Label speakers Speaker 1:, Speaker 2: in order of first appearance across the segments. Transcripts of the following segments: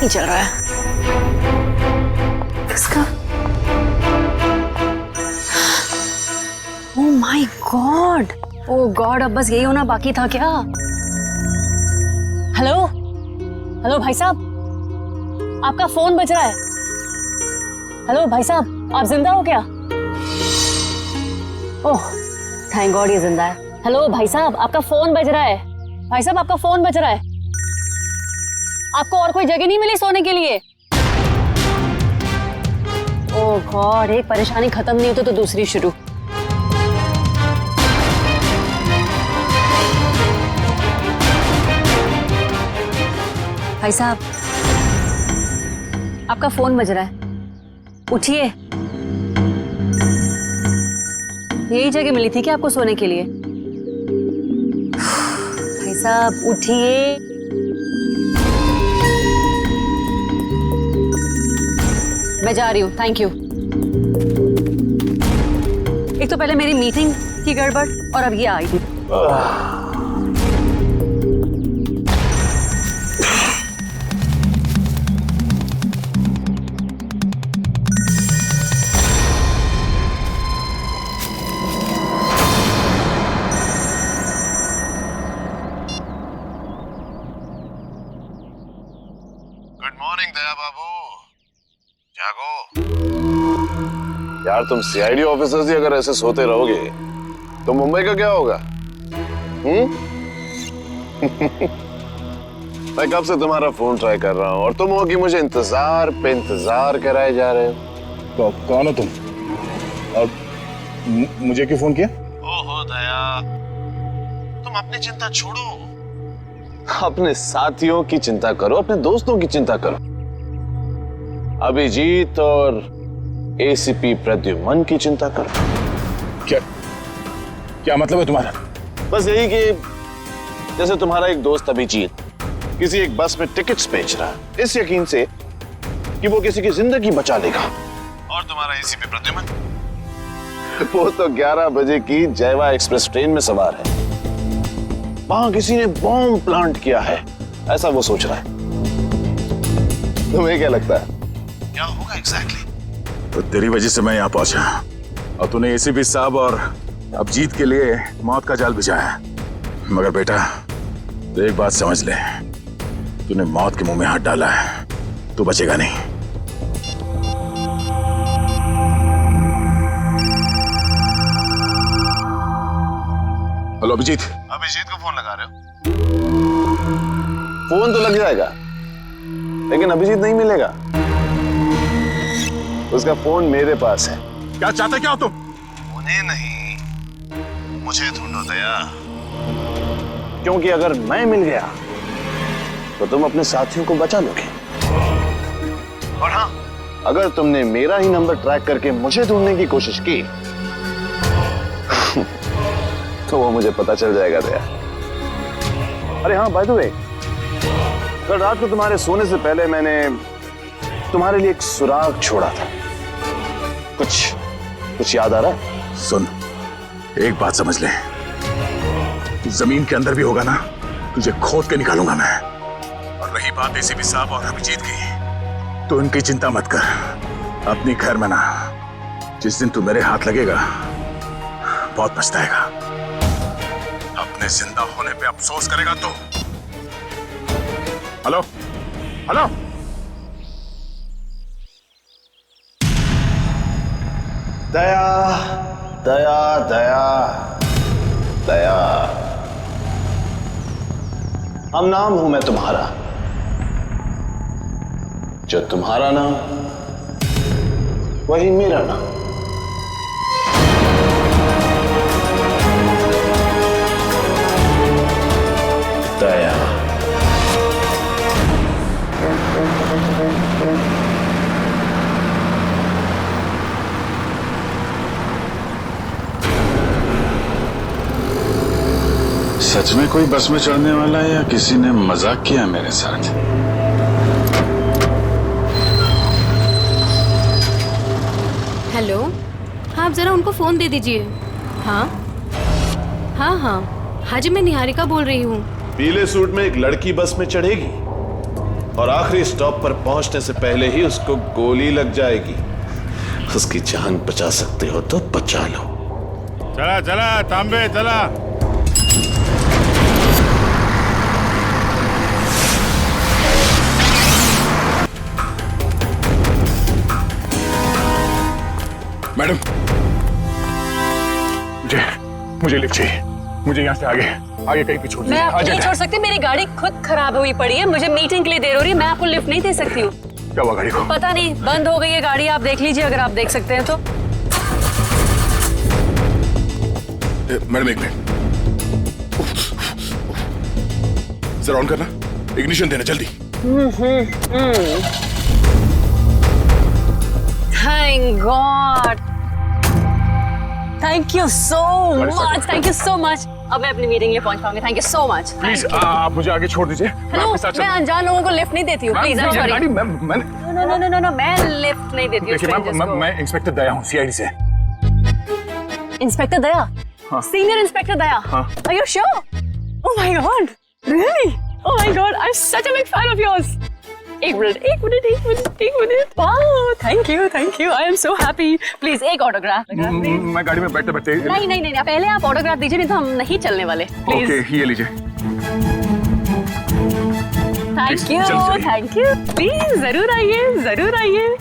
Speaker 1: नहीं चल रहा है इसका। Oh my God, oh God, अब बस यही होना बाकी था क्या? हेलो हेलो भाई साहब, आपका फोन बज रहा है। हेलो भाई साहब, आप जिंदा हो क्या? ओह थैंक गॉड ये जिंदा है। हेलो भाई साहब, आपका फोन बज रहा है। भाई साहब आपका फोन बज रहा है। आपको और कोई जगह नहीं मिली सोने के लिए? ओह गॉड, एक परेशानी खत्म नहीं होती तो दूसरी शुरू। भाई साहब आपका फोन बज रहा है, उठिए। यही जगह मिली थी क्या आपको सोने के लिए? भाई साहब उठिए। मैं जा रही हूँ, थैंक यू। एक तो पहले मेरी मीटिंग की गड़बड़ और अब ये आई थी।
Speaker 2: गुड मॉर्निंग दया बाबू, जागो यार। तुम सीआईडी ऑफिसर्स ही अगर ऐसे सोते रहोगे तो मुंबई का क्या होगा? मैं कब से तुम्हारा फोन ट्राई कर रहा हूं और तुम हो कि मुझे इंतजार पे इंतजार कराए जा रहे हो।
Speaker 3: तो कौन हो तुम और मुझे क्यों फोन किया?
Speaker 2: ओहो दया, तुम अपनी चिंता छोड़ो, अपने साथियों की चिंता करो, अपने दोस्तों की चिंता करो। अभिजीत और एसीपी प्रद्युमन की चिंता करो।
Speaker 3: क्या मतलब है तुम्हारा?
Speaker 2: बस यही कि जैसे तुम्हारा एक दोस्त अभिजीत किसी एक बस में टिकट्स बेच रहा है इस यकीन से कि वो किसी की जिंदगी बचा लेगा, और तुम्हारा एसीपी प्रद्युमन वो तो 11 बजे की जयवा एक्सप्रेस ट्रेन में सवार है, वहां किसी ने बॉम्ब प्लांट किया है ऐसा वो सोच रहा है। तुम्हें क्या लगता है क्या होगा एग्जैक्टली?
Speaker 3: तो तेरी वजह से मैं यहाँ पहुंचा और तूने एसीपी साहब और अभिजीत के लिए मौत का जाल बिछाया। मगर बेटा तो एक बात समझ ले, तूने मौत के मुंह में हाथ डाला है, तू बचेगा नहीं। हेलो अभिजीत।
Speaker 2: अभिजीत को फोन लगा रहे हो? फोन तो लग जाएगा लेकिन अभिजीत नहीं मिलेगा, उसका फोन मेरे पास है।
Speaker 3: क्या चाहते क्या हो तुम?
Speaker 2: उन्हें नहीं, मुझे ढूंढो दया, क्योंकि अगर मैं मिल गया तो तुम अपने साथियों को बचा लोगे, और हाँ अगर तुमने मेरा ही नंबर ट्रैक करके मुझे ढूंढने की कोशिश की तो वो मुझे पता चल जाएगा दया। अरे हाँ बाय द वे, कल रात को तुम्हारे सोने से पहले मैंने तुम्हारे लिए एक सुराग छोड़ा था, कुछ याद आ रहा है?
Speaker 3: सुन, एक बात समझ ले, तू जमीन के अंदर भी होगा ना, तुझे खोद के निकालूंगा मैं। और रही बात एसीपी साहब और अभिजीत की, तो इनकी चिंता मत कर, अपनी खैर मना। जिस दिन तू मेरे हाथ लगेगा बहुत पछताएगा, अपने जिंदा होने पे अफसोस करेगा तू। हेलो हेलो,
Speaker 2: दया दया दया दया, हम नाम हूं मैं तुम्हारा, जो तुम्हारा नाम वही मेरा नाम। दया
Speaker 3: सच में कोई बस में चढ़ने वाला है या किसी ने मजाक किया मेरे साथ?
Speaker 4: हेलो, हाँ आप जरा उनको फोन दे दीजिए। हाँ हाँ हाँ हाँ जी, मैं निहारिका बोल रही हूँ।
Speaker 2: पीले सूट में एक लड़की बस में चढ़ेगी और आखिरी स्टॉप पर पहुंचने से पहले ही उसको गोली लग जाएगी। उसकी जान बचा सकते हो तो बचा लो।
Speaker 5: चला चला तांबे चला।
Speaker 3: मैडम, मुझे लिफ्ट चाहिए। मुझे यहाँ से आगे कहीं भी छोड़ दीजिए।
Speaker 1: मैं आपको नहीं छोड़ सकती, मेरी गाड़ी खुद खराब हुई पड़ी है, मुझे मीटिंग के लिए देर हो रही है, मैं आपको लिफ्ट नहीं दे सकती हूँ।
Speaker 3: क्या हुआ गाड़ी को?
Speaker 1: पता नहीं, बंद हो गई है गाड़ी, आप देख लीजिए अगर आप देख सकते हैं तो।
Speaker 3: मैडम एक मिनट, जरा ऑन करना, इग्निशन देना जल्दी।
Speaker 1: Thank God, thank you so much, thank you so much. अब मैं अपनी मीटिंग लिए पहुंच पाऊंगी। Thank you so much.
Speaker 3: Please आप मुझे आगे छोड़ दीजिए।
Speaker 1: हेलो, मैं अनजान लोगों को लिफ्ट नहीं देती हूँ, प्लीज।
Speaker 3: गाड़ी मैं
Speaker 1: नो, मैं लिफ्ट नहीं देती हूँ strangers को।
Speaker 3: मैं इंस्पेक्टर दया हूँ, सीआईडी से।
Speaker 1: इंस्पेक्टर दया?
Speaker 3: हाँ।
Speaker 1: सीनियर इंस्पेक्टर दया?
Speaker 3: हाँ।
Speaker 1: Are you sure? Oh my God, really? Oh my God, I'm such a big fan of yours. एक minute. Wow, thank you. I am so happy. Please एक autograph.
Speaker 3: मैं गाड़ी में बैठते बैठते।
Speaker 1: नहीं, पहले आप ऑटोग्राफ दीजिए, नहीं तो हम नहीं चलने वाले। प्लीज।
Speaker 3: ओके, ये लीजिए।
Speaker 1: Thank you. प्लीज जरूर आइए।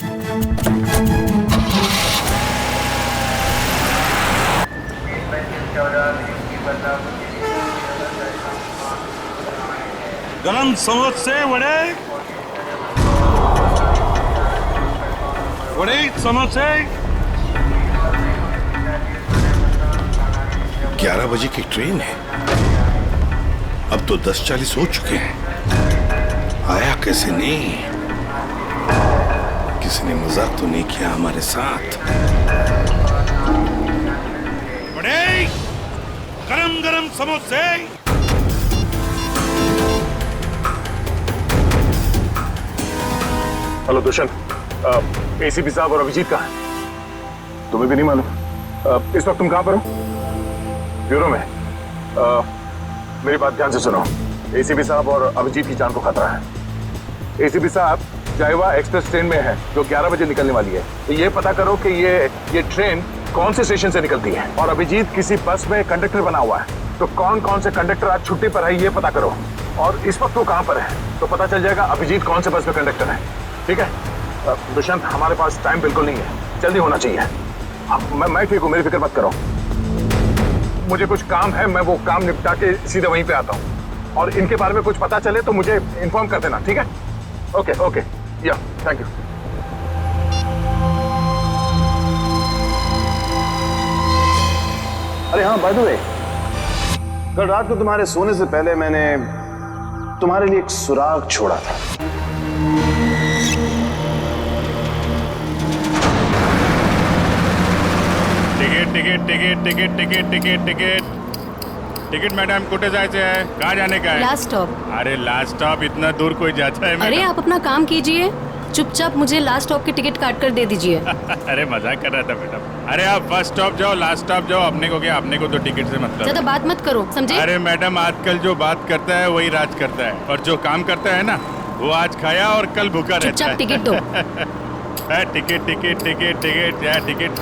Speaker 5: गरम समोसे वड़े समोसे।
Speaker 6: 11 बजे की ट्रेन है, अब तो 10:40 हो चुके हैं। आया कैसे नहीं? किसी ने मजाक तो नहीं किया हमारे साथ?
Speaker 5: वड़े गरम गरम समोसे।
Speaker 3: हेलो दुष्यंत, एसीपी साहब और अभिजीत कहाँ हैं? तुम्हें भी नहीं मालूम? इस वक्त तुम कहाँ पर हो? ब्यूरो में। मेरी बात ध्यान से सुनो। एसीपी साहब और अभिजीत की जान को खतरा है। एसीपी साहब जायवा एक्सप्रेस ट्रेन में है जो 11 बजे निकलने वाली है। तो ये पता करो कि ये ट्रेन कौन से स्टेशन से निकलती है। और अभिजीत किसी बस में कंडक्टर बना हुआ है, तो कौन से कंडक्टर आज छुट्टी पर है ये पता करो। और इस वक्त वो कहाँ पर है तो पता चल जाएगा अभिजीत कौन से बस में कंडक्टर है। ठीक है दुष्यंत, हमारे पास टाइम बिल्कुल नहीं है, जल्दी होना चाहिए। मैं ठीक हूँ, मेरी फिक्र मत करो। मुझे कुछ काम है, मैं वो काम निपटा के सीधे वहीं पे आता हूँ। और इनके बारे में कुछ पता चले तो मुझे इन्फॉर्म कर देना, ठीक है? ओके, या थैंक यू।
Speaker 2: अरे हाँ, बाय द वे, कल रात को तुम्हारे सोने से पहले मैंने तुम्हारे लिए एक सुराग छोड़ा था।
Speaker 5: टिकट मैडम, कुठे जायचे आहे? कहाँ जाने का है?
Speaker 4: Last stop.
Speaker 5: अरे लास्ट स्टॉप इतना दूर कोई जाता है?
Speaker 4: अरे आप अपना काम कीजिए, चुपचाप मुझे लास्ट स्टॉप की टिकट काट कर दे दीजिए।
Speaker 5: अरे मजाक कर रहा था मैडम। अरे आप फर्स्ट स्टॉप जाओ, लास्ट स्टॉप जाओ, अपने को क्या, अपने को तो टिकट से मतलब।
Speaker 4: ज्यादा बात मत करो, समझे?
Speaker 5: अरे मैडम, आजकल जो बात करता है वही राज करता है, और जो काम करता है ना वो आज खाया और कल भूखा रहता है।
Speaker 4: चुपचाप टिकट दो।
Speaker 5: टिकट।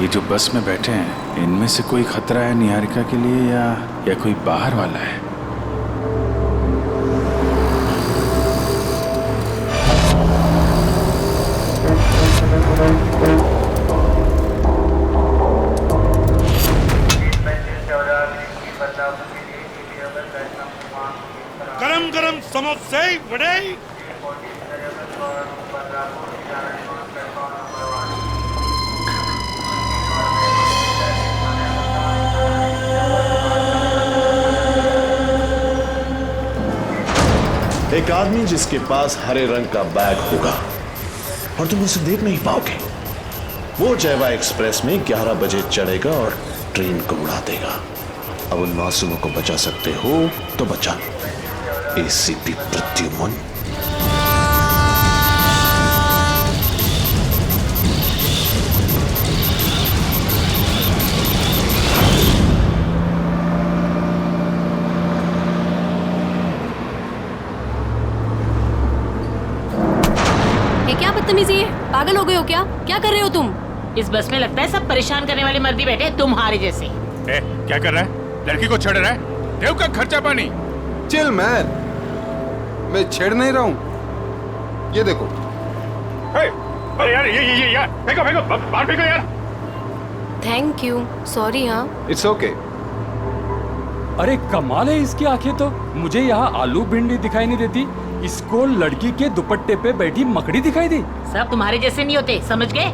Speaker 7: ये जो बस में बैठे हैं, इनमें से कोई खतरा है निहारिका के लिए या कोई बाहर वाला है?
Speaker 5: गरम गरम समोसे वड़े।
Speaker 2: एक आदमी जिसके पास हरे रंग का बैग होगा और तुम उसे देख नहीं पाओगे, वो जयवा एक्सप्रेस में 11 बजे चढ़ेगा और ट्रेन को उड़ा देगा। अब उन मासूमों को बचा सकते हो तो बचा लो। एसीपी प्रद्युमन।
Speaker 4: बदतमीजी है? पागल हो गए हो क्या? क्या कर रहे हो तुम?
Speaker 8: इस बस में लगता है सब परेशान करने वाले मर्दी बैठे हैं, तुम्हारे जैसे।
Speaker 5: क्या कर रहा है? लड़की को छेड़ रहा है? देव का खर्चा पानी।
Speaker 9: चिल मैन, मैं छेड़ नहीं रहा हूँ। ये देखो।
Speaker 5: अरे यार ये यार फेंको फेंको बाहर फेंको यार।
Speaker 4: Thank you, sorry. हाँ
Speaker 9: इट्स ओके।
Speaker 10: अरे कमाल है इसकी आंखें तो। मुझे यहाँ आलू भिंडी दिखाई नहीं देती, इसको लड़की के दुपट्टे पे बैठी मकड़ी दिखाई दी।
Speaker 8: सब तुम्हारे जैसे नहीं होते, समझ गए?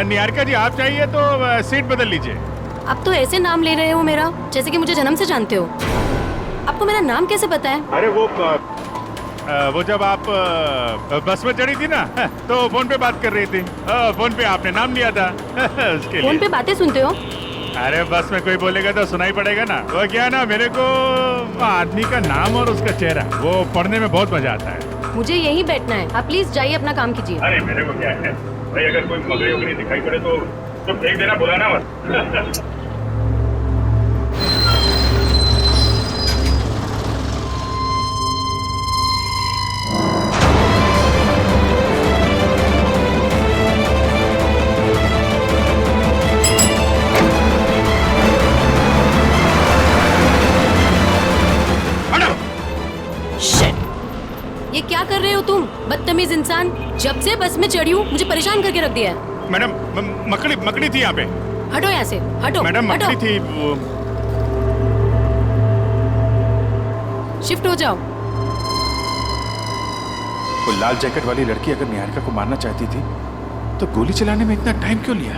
Speaker 5: निहारिका जी आप चाहिए तो सीट बदल लीजिए।
Speaker 4: आप तो ऐसे नाम ले रहे हो मेरा जैसे कि मुझे जन्म से जानते हो। आपको मेरा नाम कैसे पता है?
Speaker 5: अरे वो जब आप बस में चढ़ी थी ना तो फोन पे बात कर रही थी। फोन पे आपने नाम लिया था उसके लिए।
Speaker 4: फोन पे बातें सुनते हो?
Speaker 5: अरे बस में कोई बोलेगा तो सुनाई पड़ेगा ना। वो क्या ना, मेरे को आदमी का नाम और उसका चेहरा वो पढ़ने में बहुत मजा आता है।
Speaker 4: मुझे यहीं बैठना है, आप प्लीज जाइए अपना काम कीजिए।
Speaker 5: अरे मेरे को क्या है भाई, अगर कोई मकड़ी वकड़ी दिखाई पड़े तो फेंक देना, बुलाना मत।
Speaker 4: ये क्या कर रहे हो तुम, बदतमीज इंसान? जब से बस में चढ़ी हूँ मुझे परेशान करके रख दिया है।
Speaker 5: मैडम मकड़ी थी यहाँ पे।
Speaker 4: हटो यहाँ से, हटो।
Speaker 5: मैडम
Speaker 4: हटो।
Speaker 5: मकड़ी थी वो।
Speaker 4: शिफ्ट हो जाओ।
Speaker 7: वो लाल जैकेट वाली लड़की अगर निहारिका को मारना चाहती थी तो गोली चलाने में इतना टाइम क्यों लिया,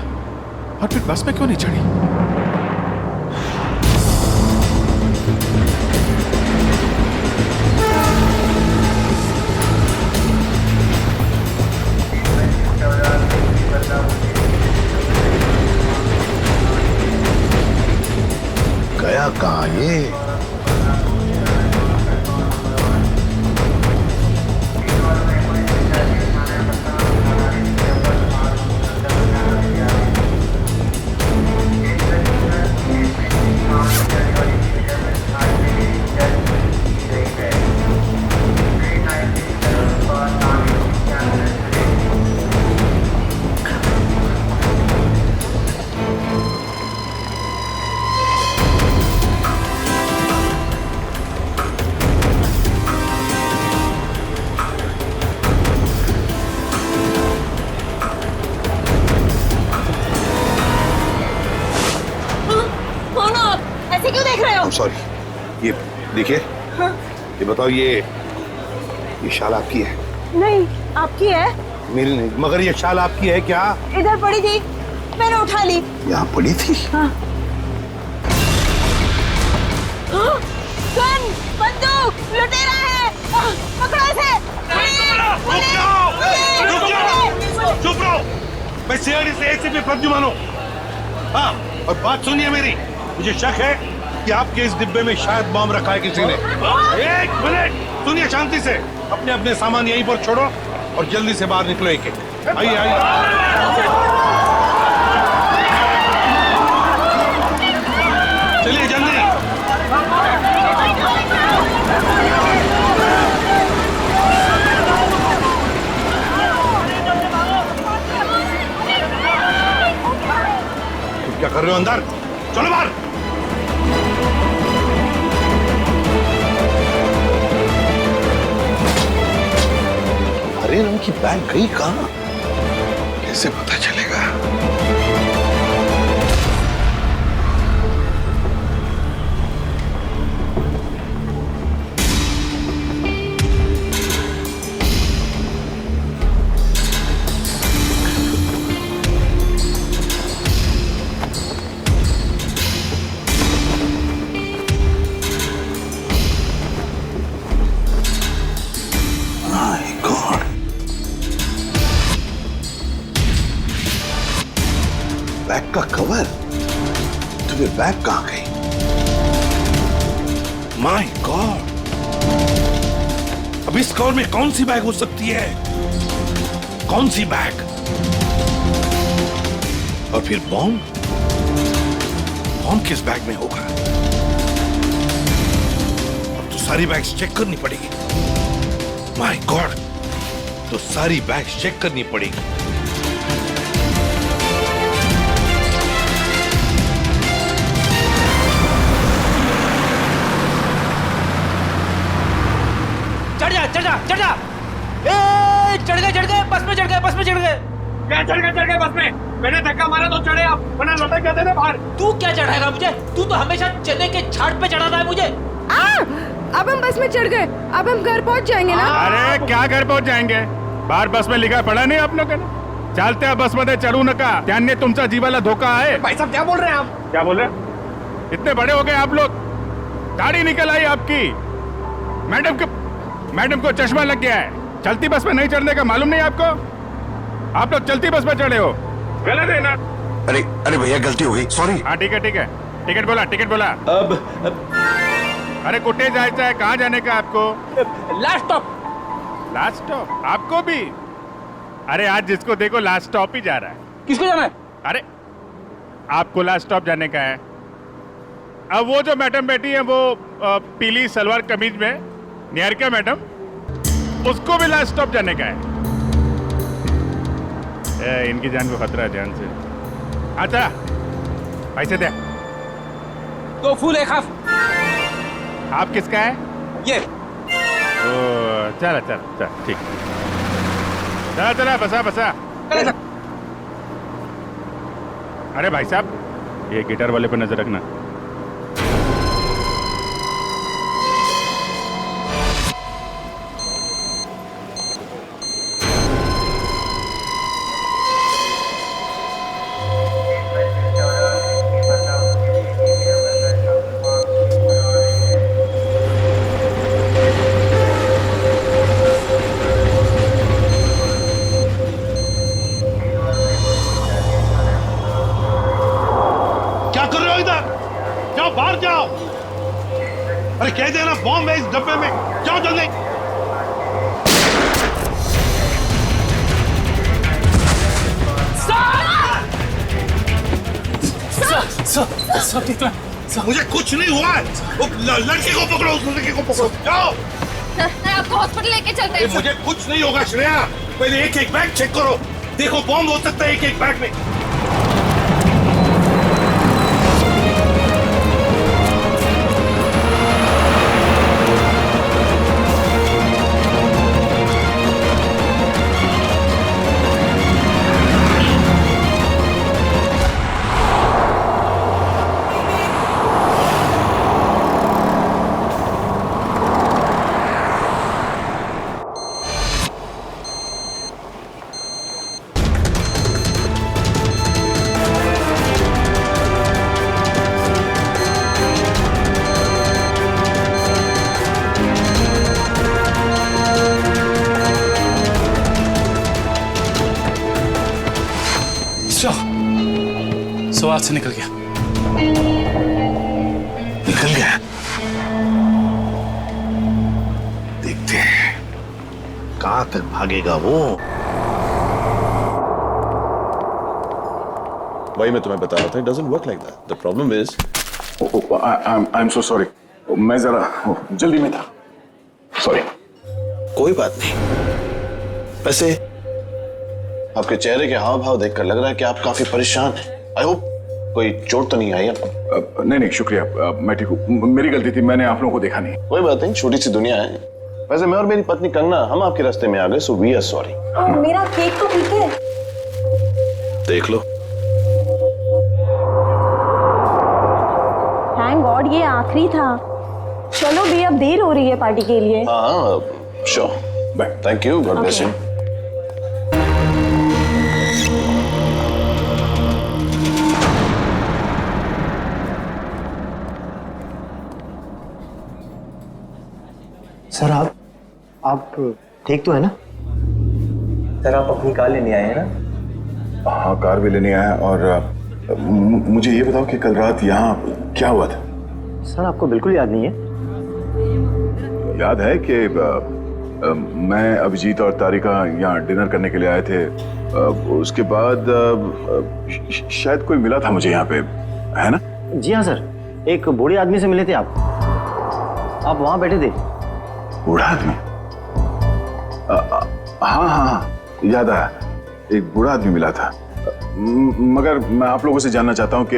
Speaker 7: और फिर बस में क्यों नहीं चढ़ी?
Speaker 6: गया कहाँ ये?
Speaker 11: ऐसे क्यों देख रहे हो?
Speaker 6: सॉरी, ये देखिए।
Speaker 11: हाँ?
Speaker 6: ये बताओ, ये शाल आपकी है?
Speaker 11: नहीं, आपकी है।
Speaker 6: मेरी नहीं, मगर ये शाल आपकी है क्या?
Speaker 11: इधर पड़ी थी, मैंने उठा ली।
Speaker 6: यहाँ पड़ी थी?
Speaker 11: हाँ। गन, बंदूक, लुटेरा है। पकड़ो इसे।
Speaker 6: चुप रहो। मैं सीआईडी से एसीपी प्रद्युमन हूँ। हाँ, और बात सुनिए मेरी। मुझे शक है कि आपके इस डिब्बे में शायद बम रखा है किसी ने। एक मिनट सुनिए शांति से। अपने अपने सामान यहीं पर छोड़ो और जल्दी से बाहर निकलो। एक आइए आइए। चलिए जल्दी। क्या कर रहे हो अंदर? चलो बाहर। हरे रंग की बैग गई कहाँ? कैसे पता चलेगा? बैग का कवर? तुम्हें बैग कहाँ गई? My God! अब इस कवर में कौन सी बैग हो सकती है? कौन सी बैग? और फिर बॉम्ब? बॉम्ब किस बैग में होगा? अब तो सारी बैग्स चेक करनी पड़ेगी। My God! तो सारी बैग चेक करनी पड़ेगी।
Speaker 12: चढ़ जा चढ़ गए बस में चढ़ गए।
Speaker 13: क्या चढ़ गए बस में? मैंने धक्का मारा तो चढ़े आप, वरना लटक जाते थे बाहर।
Speaker 12: तू क्या चढ़ाएगा मुझे? तू तो हमेशा चने के झाड़ पे चढ़ाता है मुझे।
Speaker 14: अब हम बस में चढ़ गए, अब हम घर पहुंच जाएंगे ना?
Speaker 5: अरे क्या घर पहुंच जाएंगे? बाहर बस में लिखा पड़ा नहीं आप लोगों ने? चालते बस मध्ये चढू नका, त्यांनी तुमचा जीवाला धोका है।
Speaker 13: भाई साहब क्या बोल रहे हैं आप?
Speaker 5: क्या बोल रहे हैं? इतने बड़े हो गए आप लोग, दाढ़ी निकल आई आपकी। मैडम को चश्मा लग गया है। चलती बस में नहीं चढ़ने का मालूम नहीं आपको? आप लोग चलती बस में चढ़े हो, गलत है ना?
Speaker 9: अरे भैया गलती हो गई, सॉरी।
Speaker 5: हाँ ठीक है। टिकट बोला।
Speaker 12: अब
Speaker 5: अरे कुठे जायचं है? कहाँ जाने का आपको?
Speaker 12: लास्ट
Speaker 5: स्टॉप आपको भी? अरे आज जिसको देखो लास्ट स्टॉप ही जा रहा है।
Speaker 12: किसको जाना है?
Speaker 5: अरे आपको लास्ट स्टॉप जाने का है। अब वो जो मैडम बैठी है वो पीली सलवार कमीज में, निहारिका मैडम, उसको भी लास्ट स्टॉप जाने का है। इनकी जान को खतरा है, ध्यान से। अच्छा पैसे दे।
Speaker 12: तो फुल एक हाफ।
Speaker 5: आप किसका है?
Speaker 12: ये।
Speaker 5: चल ठीक। चला बसा। अरे भाई साहब, ये गिटार वाले पे नजर रखना।
Speaker 6: बाहर जाओ। अरे कह देना बॉम्ब है इस डब्बे में, जाओ जल्दी। मुझे कुछ नहीं हुआ है। वो लड़के को पकड़ो, उस लड़के को पकड़ो, जाओ।
Speaker 14: आपको हॉस्पिटल लेके चलते हैं।
Speaker 6: मुझे कुछ नहीं होगा श्रेया, पहले एक बैग चेक करो, देखो बॉम्ब हो सकता है एक बैग में।
Speaker 7: सवाल से निकल गया।
Speaker 2: देखते हैं कहां तक भागेगा वो। वही मैं तुम्हें बता रहा था, it doesn't work like that. The problem is
Speaker 3: I'm so sorry. मैं जरा जल्दी में था, सॉरी।
Speaker 2: कोई बात नहीं। वैसे आपके चेहरे के हाव भाव देखकर लग रहा है कि आप काफी परेशान हैं। आई होप कोई चोट तो नहीं आई आपको?
Speaker 3: नहीं शुक्रिया, मैं ठीक हूँ। मेरी गलती थी, मैंने आप लोगों को देखा नहीं।
Speaker 2: कोई बात नहीं, छोटी सी दुनिया है। वैसे मैं और मेरी पत्नी कंगना हम आपके रास्ते में आ गए, सो वी आर सॉरी।
Speaker 11: मेरा केक तो ठीक है।
Speaker 2: देख लो।
Speaker 11: थैंक गॉड ये आखिरी था। चलो भी अब देर हो रही है पार्टी के लिए।
Speaker 2: हाँ sure, bye. Thank you, god bless you.
Speaker 15: Sir आप ठीक तो है ना? सर आप अपनी कार लेने आए हैं ना?
Speaker 3: हाँ कार भी लेने आया। और मुझे ये बताओ कि कल रात यहाँ क्या हुआ था?
Speaker 15: सर आपको बिल्कुल याद नहीं है?
Speaker 3: याद है कि मैं, अभिजीत और तारिका यहाँ डिनर करने के लिए आए थे। उसके बाद शायद कोई मिला था मुझे यहाँ पे, है ना?
Speaker 15: जी हाँ सर, एक बूढ़े आदमी से मिले थे आप वहाँ बैठे थे।
Speaker 3: बूढ़ा आदमी? हाँ हाँ, याद आया, एक बूढ़ा आदमी मिला था। मगर मैं आप लोगों से जानना चाहता हूँ कि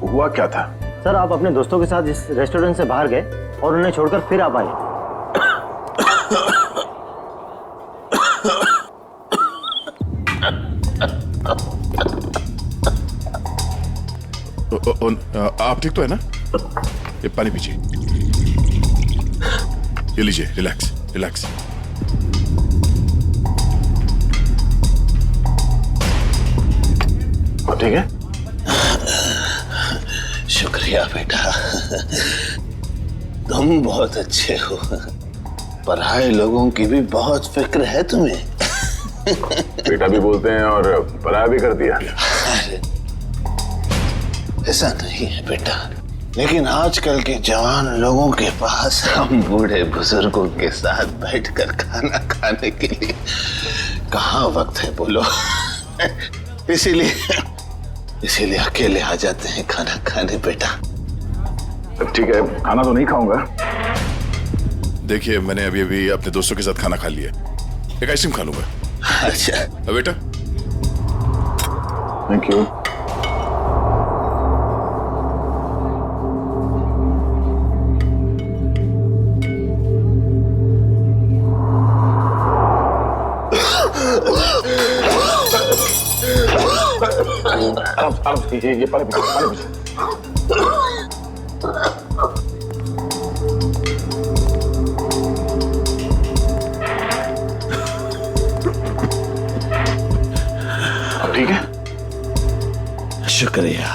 Speaker 3: हुआ क्या था।
Speaker 15: सर, आप अपने दोस्तों के साथ इस रेस्टोरेंट से बाहर गए और उन्हें छोड़कर फिर आप आए।
Speaker 3: आप ठीक तो है ना? ये पानी पीजिए, ये लीजिए, रिलैक्स रिलैक्स। ठीक है?
Speaker 2: शुक्रिया बेटा, तुम बहुत अच्छे हो। पराये लोगों की भी बहुत फिक्र है तुम्हें।
Speaker 3: बेटा भी बोलते हैं और पराया भी कर दिया।
Speaker 2: ऐसा नहीं है बेटा, लेकिन आजकल के जवान लोगों के पास हम बूढ़े बुजुर्गों के साथ बैठकर खाना खाने के लिए कहाँ वक्त है बोलो। इसीलिए अकेले आ जाते हैं खाना खाने बेटा।
Speaker 3: ठीक है, खाना तो नहीं खाऊंगा। देखिए, मैंने अभी अभी अपने दोस्तों के साथ खाना खा लिया, एक आइसक्रीम खा लूंगा।
Speaker 2: अच्छा
Speaker 3: बेटा, थैंक यू। ये पानी पीजिए। अब ठीक है?
Speaker 2: शुक्रिया।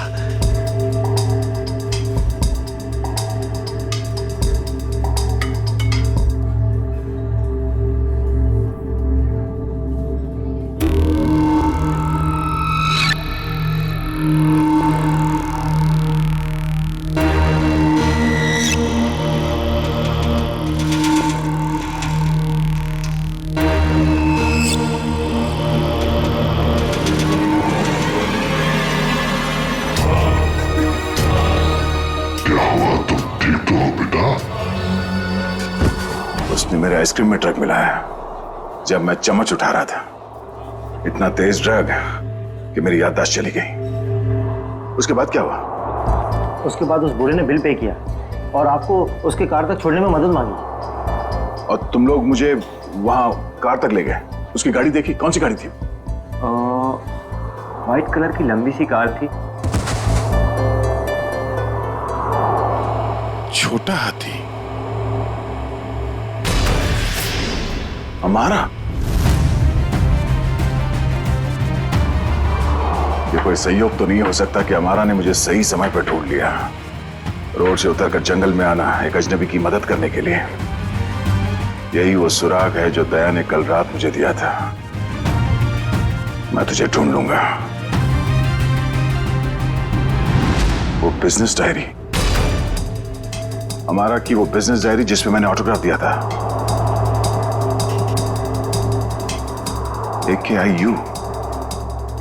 Speaker 3: उसने मेरे आइसक्रीम में ड्रग मिलाया जब मैं चम्मच उठा रहा था। इतना तेज ड्रग कि मेरी याददाश्त चली गई। उसके बाद क्या हुआ?
Speaker 15: उसके बाद उस बूढ़े ने बिल पे किया और आपको उसके कार तक छोड़ने में मदद मांगी।
Speaker 3: और तुम लोग मुझे वहां कार तक ले गए। उसकी गाड़ी देखी? कौन सी गाड़ी थी?
Speaker 15: व्हाइट कलर की लंबी सी कार थी।
Speaker 3: छोटा हाथी हमारा? ये कोई संयोग तो नहीं हो सकता कि हमारा ने मुझे सही समय पर ढूंढ लिया, रोड से उतरकर जंगल में आना एक अजनबी की मदद करने के लिए। यही वो सुराग है जो दया ने कल रात मुझे दिया था। मैं तुझे ढूंढ लूंगा। वो बिजनेस डायरी, हमारा की वो बिजनेस डायरी जिसमें मैंने ऑटोग्राफ दिया था।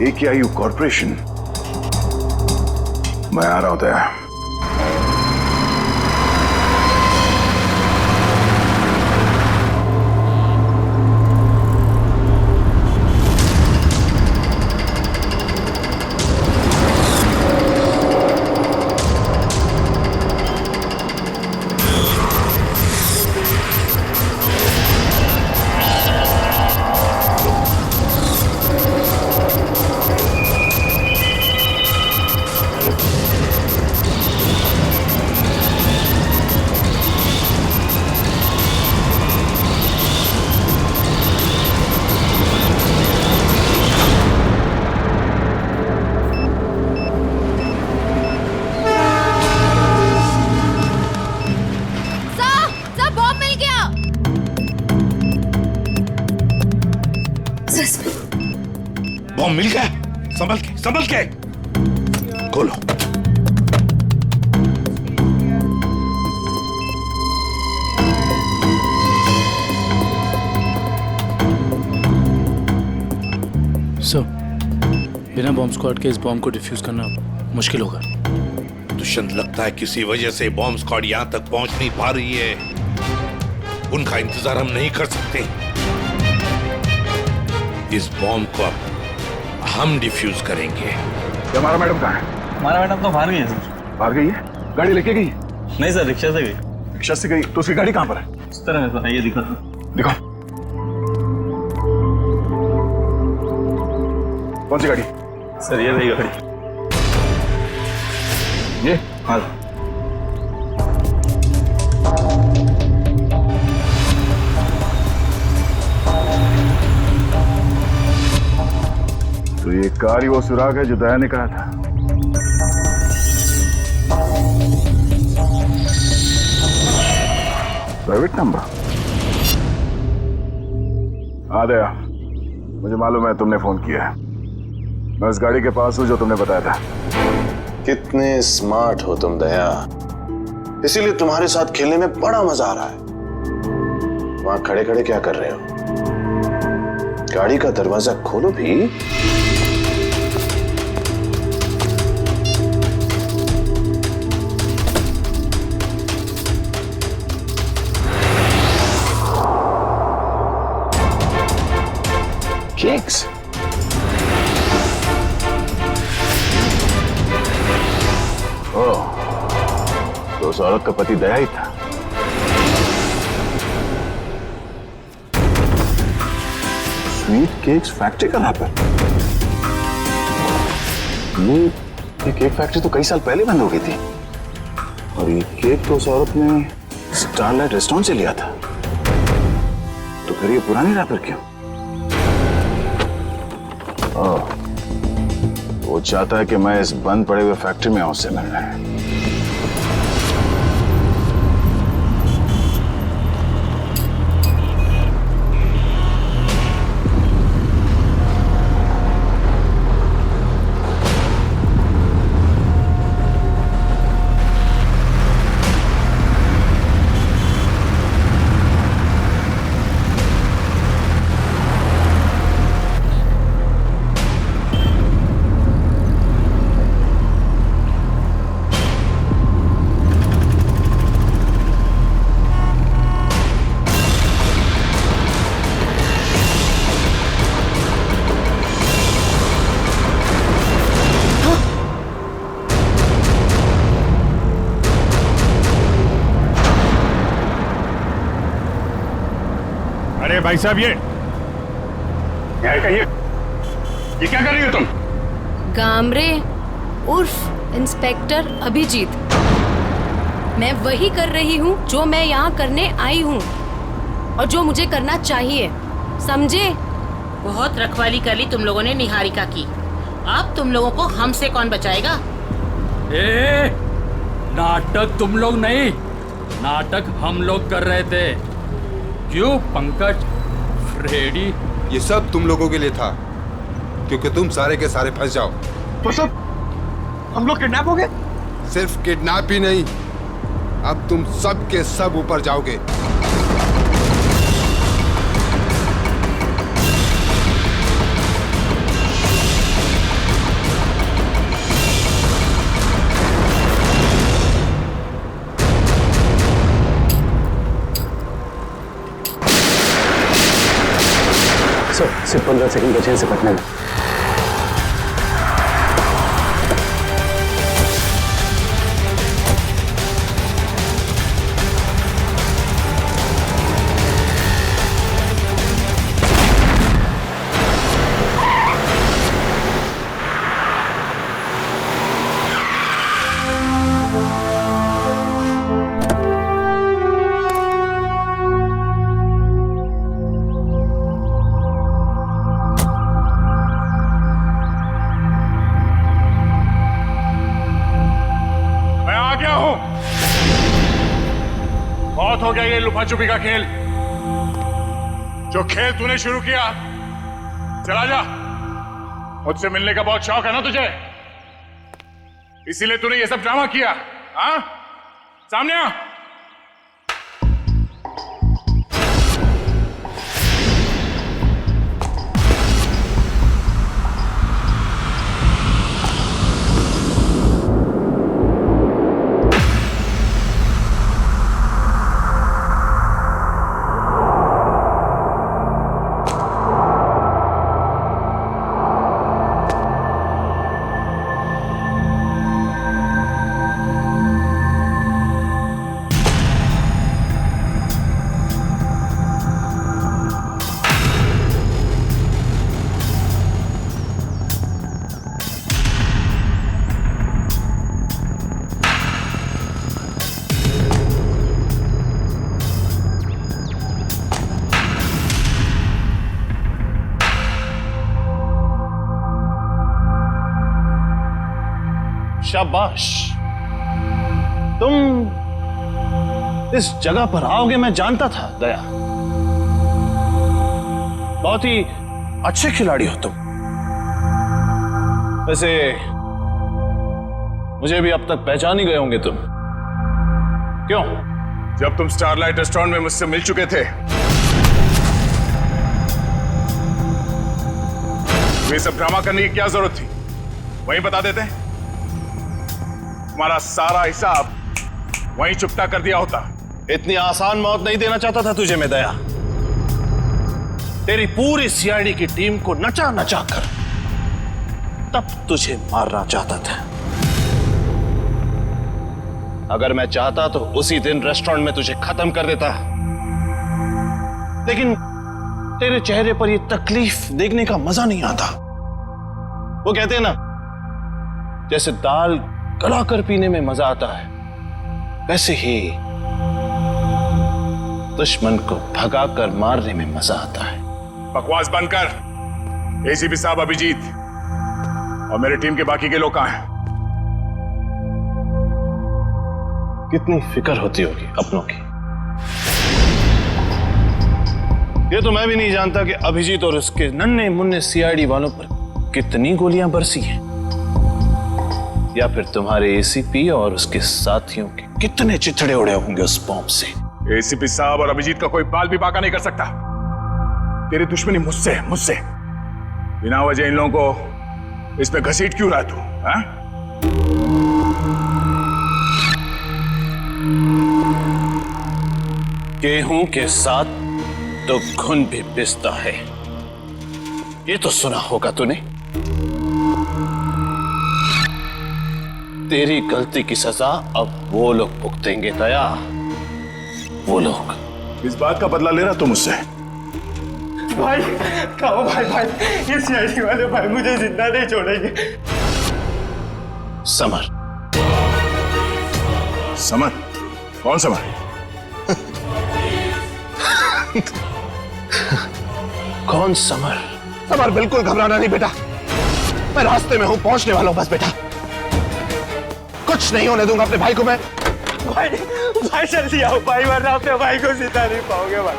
Speaker 3: AKIU corporation. मैं आ रहा हूं दया।
Speaker 6: बॉम्ब मिल गया। संभल के खोलो।
Speaker 16: सर, बिना बॉम्ब स्क्वाड के इस बॉम्ब को डिफ्यूज करना मुश्किल होगा।
Speaker 6: दुष्यंत, लगता है किसी वजह से बॉम्ब स्क्वाड यहाँ तक पहुंच नहीं पा रही है। उनका इंतजार हम नहीं कर सकते। इस बॉम्ब को अब हम डिफ्यूज करेंगे।
Speaker 3: हमारा मैडम कहाँ है?
Speaker 15: हमारा मैडम तो बाहर गई है सर।
Speaker 3: बाहर गई है? गाड़ी लेके गई?
Speaker 15: नहीं सर, रिक्शा से गई।
Speaker 3: रिक्शा से गई? तो उसकी गाड़ी कहाँ पर है?
Speaker 15: इस तरह है सर, ये दिखा
Speaker 3: दिखाओ। कौन सी गाड़ी?
Speaker 15: सर ये रही गाड़ी।
Speaker 3: ये?
Speaker 15: हाँ।
Speaker 3: तो ये कार ही वो सुराग है जो दया ने कहा था। Private number? हाँ दया, मुझे मालूम है तुमने फोन किया है। मैं उस गाड़ी के पास हूं जो तुमने बताया था।
Speaker 2: कितने स्मार्ट हो तुम दया, इसीलिए तुम्हारे साथ खेलने में बड़ा मजा आ रहा है। वहां खड़े खड़े क्या कर रहे हो? गाड़ी का दरवाजा खोलो भी। केक्स?
Speaker 3: ओह, तो उस औरत का पति दया ही था। स्वीट केक्स फैक्ट्री का रैपर? ये केक फैक्ट्री तो कई साल पहले बंद हो गई थी, और ये केक तो उस औरत ने स्टारलाइट रेस्टोरेंट से लिया था। तो फिर ये पुरानी रैपर क्यों? ओह, वो चाहता है कि मैं इस बंद पड़े हुए फैक्ट्री में आऊं उससे मिलने।
Speaker 5: अरे भाई साहब, ये कहिए, ये क्या कर रही हो तुम?
Speaker 4: गामरे उर्फ इंस्पेक्टर अभिजीत, मैं वही कर रही हूँ जो मैं यहाँ करने आई हूँ और जो मुझे करना चाहिए, समझे?
Speaker 8: बहुत रखवाली कर ली तुम लोगों ने निहारिका की। अब तुम लोगों को हमसे कौन बचाएगा?
Speaker 10: ए, नाटक तुम लोग नहीं, नाटक हम लोग कर रहे थे। क्यों पंकज, फ्रेडी?
Speaker 9: ये सब तुम लोगों के लिए था, क्योंकि तुम सारे के सारे फंस जाओ।
Speaker 13: तो सब हम लोग किडनैप हो गए?
Speaker 9: सिर्फ किडनैप ही नहीं, अब तुम सब के सब ऊपर जाओगे।
Speaker 15: सिर्फ 15 सेकंड बचे से पटने में।
Speaker 5: बहुत हो गया ये लुका छुपी का खेल। जो खेल तूने शुरू किया, चला जा। मुझसे मिलने का बहुत शौक है ना तुझे, इसीलिए तूने ये सब ड्रामा किया। हाँ, सामने आ।
Speaker 2: शाबाश। तुम इस जगह पर आओगे मैं जानता था दया। बहुत ही अच्छे खिलाड़ी हो तुम। वैसे मुझे भी अब तक पहचान ही गए होंगे तुम। क्यों?
Speaker 3: जब तुम स्टारलाइट रेस्टोरेंट में मुझसे मिल चुके थे, ये सब ड्रामा करने की क्या जरूरत थी? वहीं बता देते। तुम्हारा सारा हिसाब वहीं चुकता कर दिया होता।
Speaker 2: इतनी आसान मौत नहीं देना चाहता था तुझे मैं दया। तेरी पूरी सीआईडी की टीम को नचा नचा कर तब तुझे मारना चाहता था। अगर मैं चाहता तो उसी दिन रेस्टोरेंट में तुझे खत्म कर देता, लेकिन तेरे चेहरे पर यह तकलीफ देखने का मजा नहीं आता। वो कहते हैं ना, जैसे दाल गलाकर पीने में मजा आता है, वैसे ही दुश्मन को भगाकर मारने में मजा आता है।
Speaker 3: बकवास बंद कर। एसीपी साहब अभिजीत और मेरी टीम के बाकी के लोग कहां हैं?
Speaker 2: कितनी फिक्र होती होगी अपनों की। ये तो मैं भी नहीं जानता कि अभिजीत और उसके नन्हे मुन्ने सीआईडी वालों पर कितनी गोलियां बरसी हैं, या फिर तुम्हारे एसीपी और उसके साथियों के कितने चिथड़े उड़े होंगे उस बॉम्ब से।
Speaker 3: एसीपी साहब और अभिजीत का कोई बाल भी बाका नहीं कर सकता। तेरी दुश्मनी मुझसे बिना वजह इन लोगों को इस पे घसीट क्यों रहा तू? हाँ?
Speaker 2: गेहूं के साथ तो घुन भी पिसता है, ये तो सुना होगा तूने। तेरी गलती की सजा अब वो लोग भुगतेंगे दया, वो लोग।
Speaker 3: इस बात का बदला ले रहा तू मुझसे?
Speaker 13: भाई कहो भाई, ये सीआईडी वाले भाई मुझे जिंदा नहीं छोड़ेंगे।
Speaker 2: समर।
Speaker 3: समर? कौन समर?
Speaker 2: कौन समर? समर, बिल्कुल घबराना नहीं बेटा, मैं रास्ते में हूं, पहुंचने वाला हूं बस बेटा। कुछ नहीं होने दूंगा अपने भाई को मैं।
Speaker 13: भाई जल्दी आओ भाई, वरना अपने भाई को जिंदा नहीं पाओगे भाई।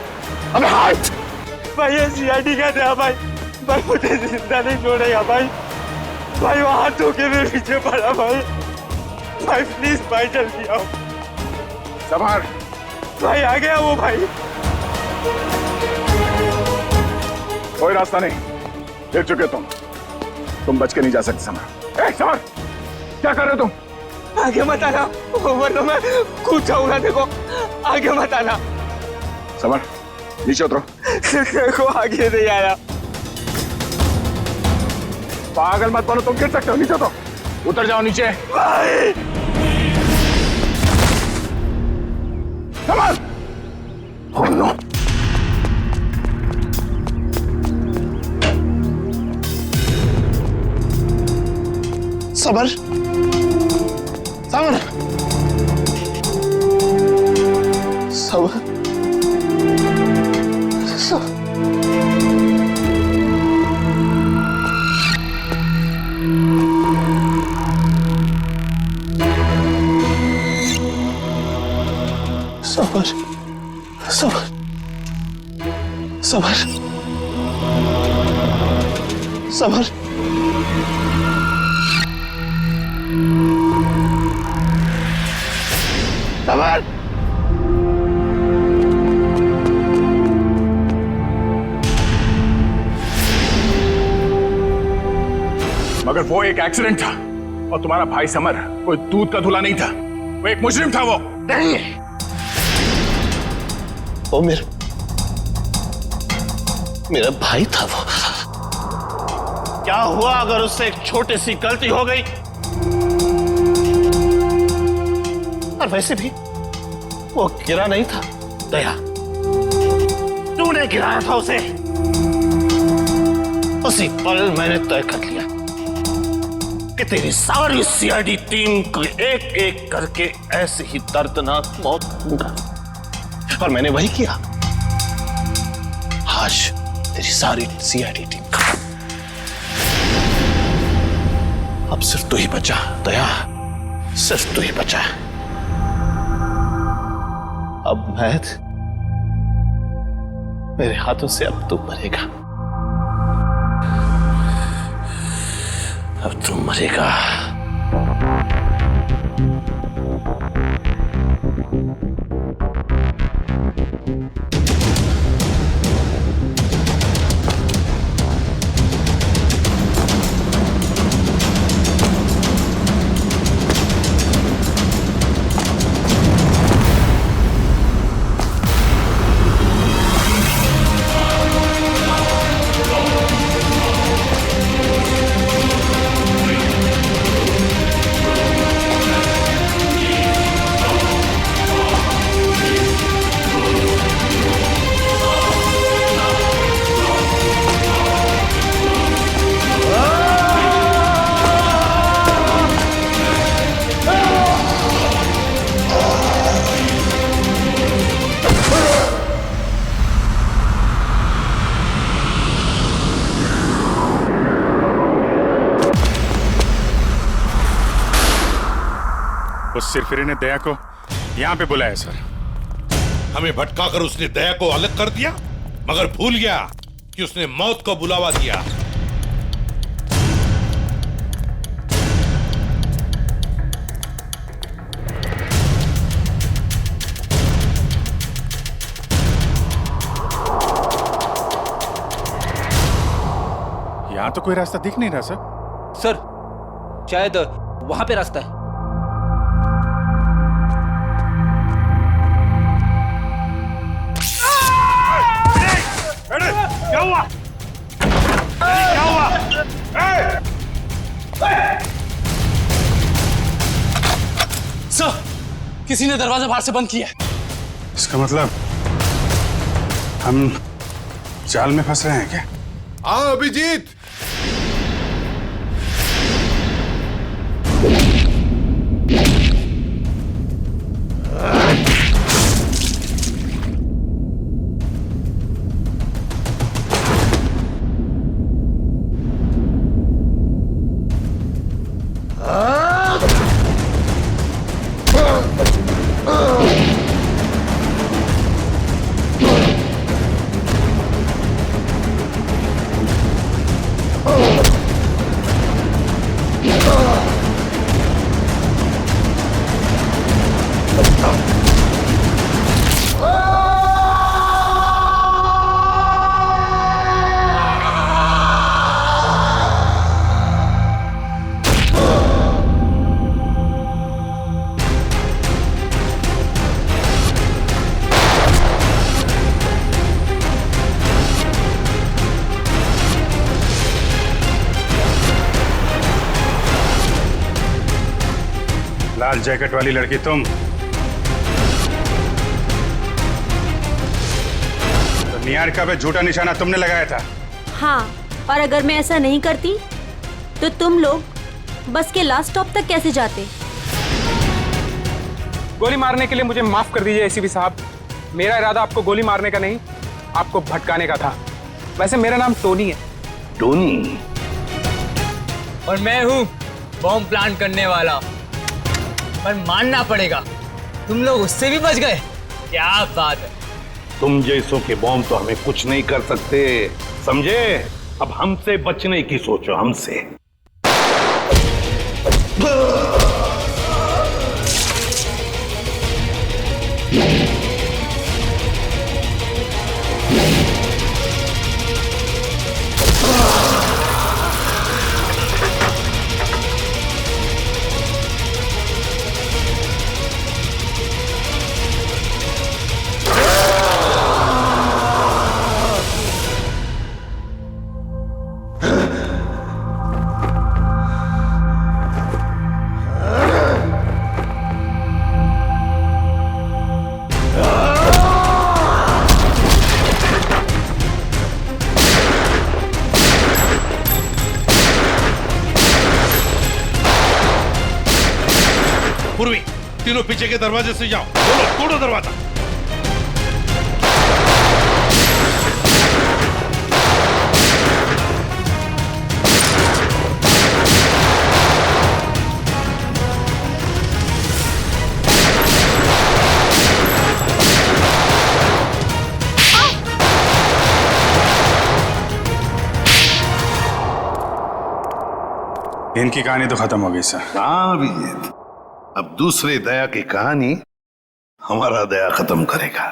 Speaker 2: अबे हाथ!
Speaker 13: भाई ये सीआईडी का था भाई मुझे जिंदा नहीं छोड़ेगा भाई। वो हाथ धोके मेरे पीछे पड़ा भाई प्लीज भाई जल्दी आओ।
Speaker 3: समर!
Speaker 13: भाई आ गया वो भाई।
Speaker 3: कोई रास्ता नहीं, गिर चुके तुम बच के नहीं जा सकते समर। समर, क्या कर रहे हो तुम?
Speaker 13: आगे मत आना, वरना मैं कूद जाऊंगा। देखो आगे मत आना।
Speaker 3: समर नीचे उतरो।
Speaker 13: देखो आगे नहीं आया।
Speaker 3: पागल मत बनो, तुम गिर सकते हो। नीचे उतरो, उतर जाओ नीचे।
Speaker 13: भाई
Speaker 3: summer! Oh no!
Speaker 2: Summer! Summer! Summer! Summer! Summer! Summer! Summer!
Speaker 3: मगर वो एक एक्सीडेंट था, और तुम्हारा भाई समर कोई दूध का धुला नहीं था, वो एक मुजरिम था। वो
Speaker 2: नहीं, वो मेरा भाई था। वो क्या हुआ अगर उससे एक छोटी सी गलती हो गई? और वैसे भी वो गिरा नहीं था दया, तूने गिराया था उसे। उसी पल मैंने तय कर लिया कि तेरी सारी सीआईडी टीम को एक एक करके ऐसे ही दर्दनाक मौत दूंगा, और मैंने वही किया। आज तेरी सारी सीआईडी टीम खत्म। अब सिर्फ तू ही बचा दया। सिर्फ तू ही बचा है। अब मेरे हाथों से अब तू मरेगा। अब तू मरेगा।
Speaker 5: उस सिरफिरे ने दया को यहाँ पे बुलाया सर।
Speaker 6: हमें भटकाकर उसने दया को अलग कर दिया, मगर भूल गया कि उसने मौत को बुलावा दिया।
Speaker 7: यहाँ तो कोई रास्ता दिख नहीं रहा सर।
Speaker 12: सर शायद वहां पे रास्ता है।
Speaker 6: क्या हुआ? क्या हुआ?
Speaker 16: सर, किसी ने दरवाजा बाहर से बंद किया है।
Speaker 7: इसका मतलब हम जाल में फंस रहे हैं क्या?
Speaker 9: हाँ अभिजीत,
Speaker 7: लाल जैकेट वाली लड़की तुम? तो निहारिका पे झूठा निशाना तुमने लगाया था?
Speaker 11: हाँ, और अगर मैं ऐसा नहीं करती तो तुम लोग बस के लास्ट स्टॉप तक कैसे जाते?
Speaker 17: गोली मारने के लिए मुझे माफ कर दीजिए एसीपी साहब। मेरा इरादा आपको गोली मारने का नहीं, आपको भटकाने का था। वैसे मेरा नाम टोनी है।
Speaker 2: टोनी?
Speaker 18: और मैं हूँ बॉम्ब प्लांट करने वाला। पर मानना पड़ेगा, तुम लोग उससे भी बच गए। क्या बात है।
Speaker 6: तुम जैसों के बॉम्ब तो हमें कुछ नहीं कर सकते, समझे? अब हमसे बचने की सोचो, हमसे। पूर्वी, तीनों पीछे के दरवाजे से जाओ। तोड़ो दरवाजा।
Speaker 5: इनकी कहानी तो खत्म हो गई सर।
Speaker 6: हाँ अभिजीत, अब दूसरे दया की कहानी हमारा दया खत्म करेगा।